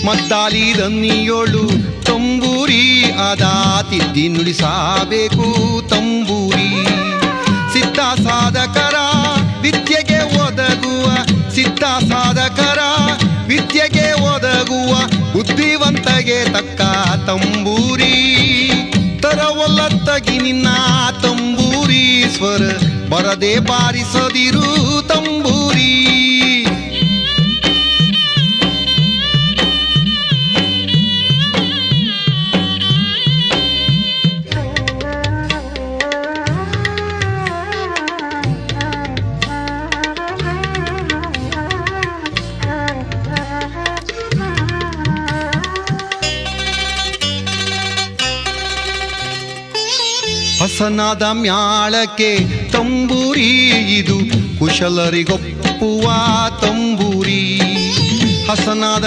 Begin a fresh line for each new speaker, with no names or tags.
ಮದ್ದಾಲಿ ದನ್ನಿಯೋಳು ತಂಬೂರಿ ಅದಾತಿದ್ದಿ ನುಡಿಸಬೇಕು ತಂಬೂರಿ. ಸಿದ್ಧ ಸಾಧಕರ ವಿದ್ಯೆಗೆ ಒದಗುವ ಸಿದ್ಧ ಸಾಧಕರ ವಿದ್ಯೆಗೆ ಒದಗುವ ಬುದ್ಧಿವಂತಗೆ ತಕ್ಕ ತಂಬೂರಿ. ತರವೊಲ್ಲತ್ತಗಿ ನಿನ್ನ ತಂಬೂರಿ ಸ್ವರ ಬರದೆ ಬಾರಿಸದಿರು ತಂಬೂರಿ. ಹಸನಾದ ಮ್ಯಾಳಕ್ಕೆ ತಂಬೂರಿ ಇದು ಕುಶಲರಿಗೊಪ್ಪುವ ತಂಬೂರಿ. ಹಸನಾದ